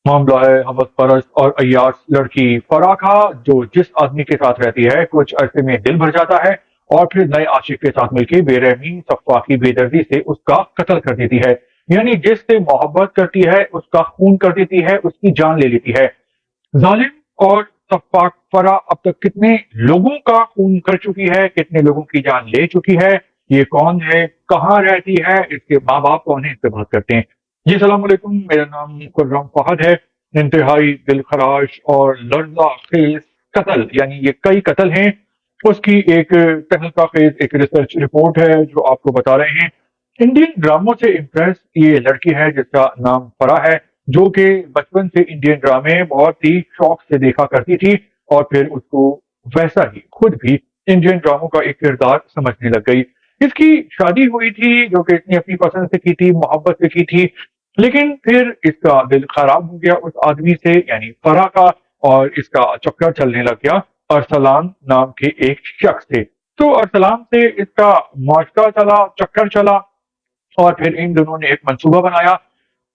मामला है हवस परस्त और अय्याश लड़की फराह का, जो जिस आदमी के साथ रहती है कुछ अरसे में दिल भर जाता है और फिर नए आशिक के साथ मिलकर बेरहमी सफ़ा की बेदर्दी से उसका कत्ल कर देती है। यानी जिससे मोहब्बत करती है उसका खून कर देती है, उसकी जान ले लेती है। जालिम और सफ़ाक फराह अब तक कितने लोगों का खून कर चुकी है, कितने लोगों की जान ले चुकी है, ये कौन है, कहाँ रहती है, इसके माँ बाप कौन है, इस पे बात करते हैं। जी सलाम अलैकुम, मेरा नाम खुर्रम फहद है। इंतहाई दिलखराश और लर्जा खेज कत्ल, यानी ये कई कत्ल हैं, उसकी एक तहलका खेज एक रिसर्च रिपोर्ट है जो आपको बता रहे हैं। इंडियन ड्रामों से इम्प्रेस ये लड़की है जिसका नाम फराह है, जो कि बचपन से इंडियन ड्रामे बहुत ही शौक से देखा करती थी और फिर उसको वैसा ही खुद भी इंडियन ड्रामों का एक किरदार समझने लग गई। इसकी शादी हुई थी जो कि इसने अपनी पसंद से की थी, मोहब्बत से की थी, लेकिन फिर इसका दिल खराब हो गया उस आदमी से यानी फराह का, और इसका चक्कर चलने लग गया अरसलान नाम के एक शख्स से। तो अरसलान से इसका मुआशका चला, चक्कर चला, और फिर इन दोनों ने एक मंसूबा बनाया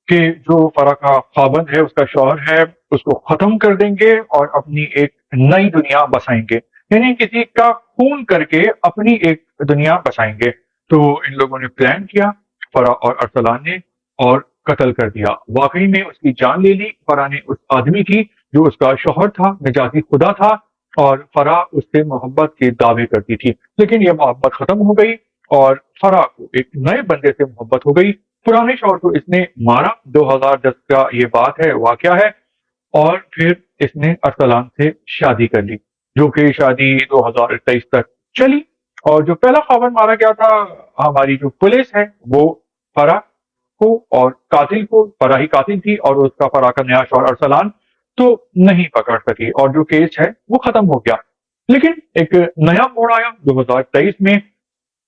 कि जो फराह का खाबंद है, उसका शौहर है, उसको खत्म कर देंगे और अपनी एक नई दुनिया बसाएंगे, यानी किसी का खून करके अपनी एक दुनिया बसाएंगे। तो इन लोगों ने प्लान किया, फराह और अरसलान ने, और कत्ल कर दिया। वाकई में उसकी जान ले ली फराह ने उस आदमी की जो उसका शौहर था, निजाती खुदा था, और फराह उससे मोहब्बत के दावे करती थी। लेकिन यह मोहब्बत खत्म हो गई और फराह को एक नए बंदे से मोहब्बत हो गई। पुराने शौहर को इसने मारा, 2010 का ये बात है, वाकया है। और फिर इसने अरसलान से शादी कर ली, जो कि शादी 2023 तक चली। और जो पहला खावन मारा गया था, हमारी जो पुलिस है वो फराह को और कातिल को, फराह ही कातिल थी और उसका फराह का नया शौहर अरसलान, तो नहीं पकड़ सकी और जो केस है वो खत्म हो गया। लेकिन एक नया मोड़ आया 2023 में।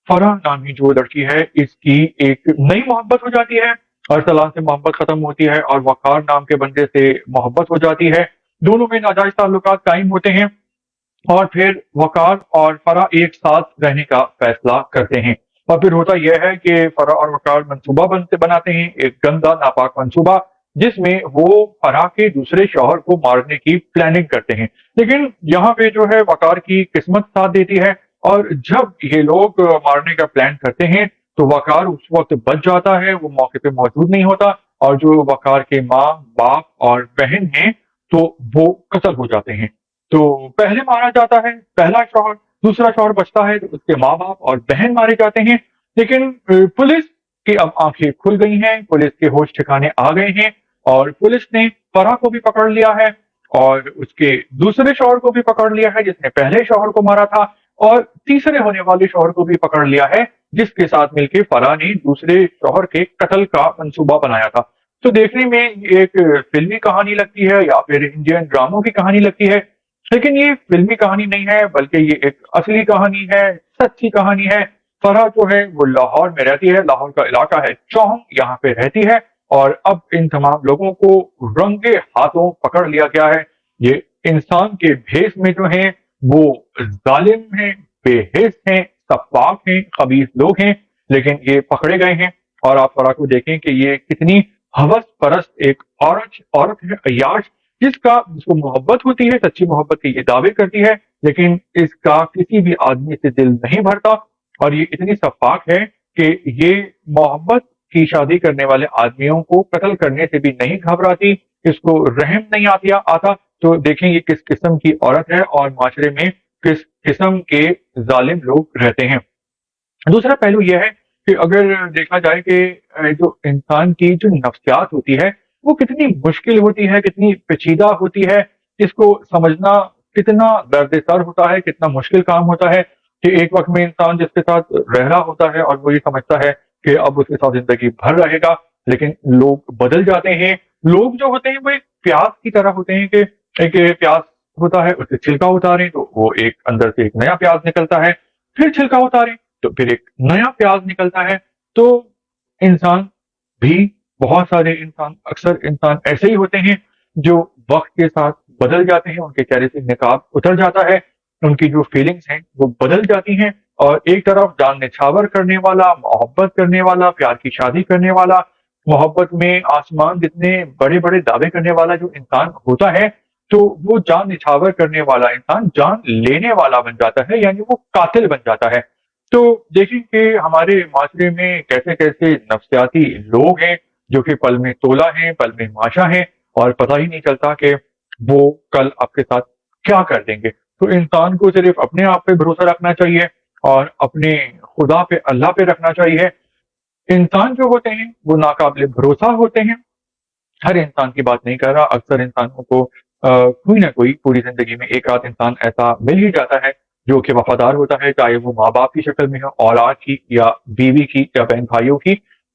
फराह नामी जो लड़की है, इसकी एक नई मोहब्बत हो जाती है, अरसलान से मोहब्बत खत्म होती है और वकार नाम के बंदे से मोहब्बत हो जाती है। दोनों में नाजायज ताल्लुकात कायम होते हैं और फिर वकार और फराह एक साथ रहने का फैसला करते हैं। और फिर होता यह है कि फराह और वकार मंसूबा बनाते हैं, एक गंदा नापाक मंसूबा, जिसमें वो फराह के दूसरे शौहर को मारने की प्लानिंग करते हैं। लेकिन यहाँ पे जो है वकार की किस्मत साथ देती है, और जब ये लोग मारने का प्लान करते हैं तो वकार उस वक्त बच जाता है, वो मौके पे मौजूद नहीं होता, और जो वकार के माँ बाप और बहन हैं तो वो कत्ल हो जाते हैं। तो पहले मारा जाता है पहला शौहर, दूसरा शौहर बचता है तो उसके माँ बाप और बहन मारे जाते हैं। लेकिन पुलिस की अब आंखें खुल गई हैं, पुलिस के होश ठिकाने आ गए हैं, और पुलिस ने फराह को भी पकड़ लिया है और उसके दूसरे शौहर को भी पकड़ लिया है जिसने पहले शौहर को मारा था, और तीसरे होने वाले शौहर को भी पकड़ लिया है जिसके साथ मिलकर फराह ने दूसरे शौहर के कत्ल का मंसूबा बनाया था। तो देखने में ये एक फिल्मी कहानी लगती है या फिर इंडियन ड्रामों की कहानी लगती है, लेकिन ये फिल्मी कहानी नहीं है बल्कि ये एक असली कहानी है, सच्ची कहानी है। फराह जो है वो लाहौर में रहती है, लाहौर का इलाका है चौहम, यहाँ पे रहती है, और अब इन तमाम लोगों को रंगे हाथों पकड़ लिया गया है। ये इंसान के भेष में जो है वो जालिम हैं, बेहिस हैं, सफाक हैं, खबीस लोग हैं, लेकिन ये पकड़े गए हैं। और आप फराह को देखें कि ये कितनी हवस परस्त एक औरत औरत है, अय्याश, जिसको मोहब्बत होती है, सच्ची मोहब्बत के ये दावे करती है, लेकिन इसका किसी भी आदमी से दिल नहीं भरता। और ये इतनी सफाक है कि ये मोहब्बत की शादी करने वाले आदमियों को कत्ल करने से भी नहीं घबराती, इसको रहम नहीं आता। तो देखें ये किस किस्म की औरत है और माशरे में किस किस्म के जालिम लोग रहते हैं। दूसरा पहलू यह है कि अगर देखा जाए कि जो इंसान की जो नफ्सियात होती है वो कितनी मुश्किल होती है, कितनी पेचीदा होती है, इसको समझना कितना दर्द सर होता है, कितना मुश्किल काम होता है कि एक वक्त में इंसान जिसके साथ रह रहा होता है और वो ये समझता है कि अब उसके साथ जिंदगी भर रहेगा, लेकिन लोग बदल जाते हैं। लोग जो होते हैं वो एक प्याज की तरह होते हैं कि एक प्याज होता है, उससे छिलका उतारें तो वो एक अंदर से एक नया प्याज निकलता है, फिर छिलका उतारें तो फिर एक नया प्याज निकलता है। तो इंसान भी, बहुत सारे इंसान, अक्सर इंसान ऐसे ही होते हैं जो वक्त के साथ बदल जाते हैं, उनके चेहरे से निकाब उतर जाता है, उनकी जो फीलिंग्स हैं वो बदल जाती हैं, और एक तरफ जान निछावर करने वाला, मोहब्बत करने वाला, प्यार की शादी करने वाला मोहब्बत में आसमान जितने बड़े बड़े दावे करने वाला जो इंसान होता है, तो वो जान निछावर करने वाला इंसान जान लेने वाला बन जाता है, यानी वो कातिल बन जाता है। तो देखिए कि हमारे माशरे में कैसे कैसे नफ्सियाती लोग हैं जो कि पल में तोला है, पल में माशा है, और पता ही नहीं चलता कि वो कल आपके साथ क्या कर देंगे। तो इंसान को सिर्फ अपने आप पे भरोसा रखना चाहिए और अपने खुदा पे, अल्लाह पे रखना चाहिए। इंसान जो होते हैं वो नाकाबिले भरोसा होते हैं। हर इंसान की बात नहीं कर रहा, अक्सर इंसानों को कोई ना कोई पूरी जिंदगी में एक आध इंसान ऐसा मिल ही जाता है जो कि वफादार होता है, चाहे वो माँ बाप की शक्ल में हो, औलाद की या बीवी की या बहन भाइयों की।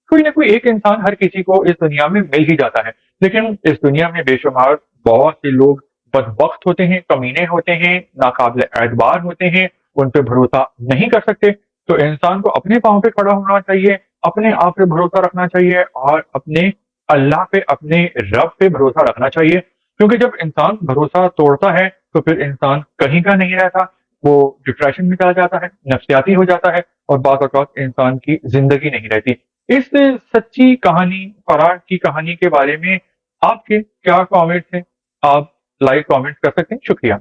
कोई ना कोई एक इंसान हर किसी को इस दुनिया में मिल ही जाता है। लेकिन इस दुनिया में बेशुमार बहुत से लोग बदबख्त होते हैं, कमीने होते हैं, नाकाबिले एतबार होते हैं, उन पे भरोसा नहीं कर सकते। तो इंसान को अपने पाँव पे खड़ा होना चाहिए, अपने आप पे भरोसा रखना चाहिए और अपने अल्लाह पे, अपने रब पे भरोसा रखना चाहिए। क्योंकि जब इंसान भरोसा तोड़ता है तो फिर इंसान कहीं का नहीं रहता, वो डिप्रेशन में चला जाता है, नफ्सियाती हो जाता है, और बाज़ औक़ात इंसान की जिंदगी नहीं रहती। इस सच्ची कहानी, फराह की कहानी के बारे में आपके क्या कमेंट्स हैं? आप लाइव कमेंट कर सकते हैं। शुक्रिया।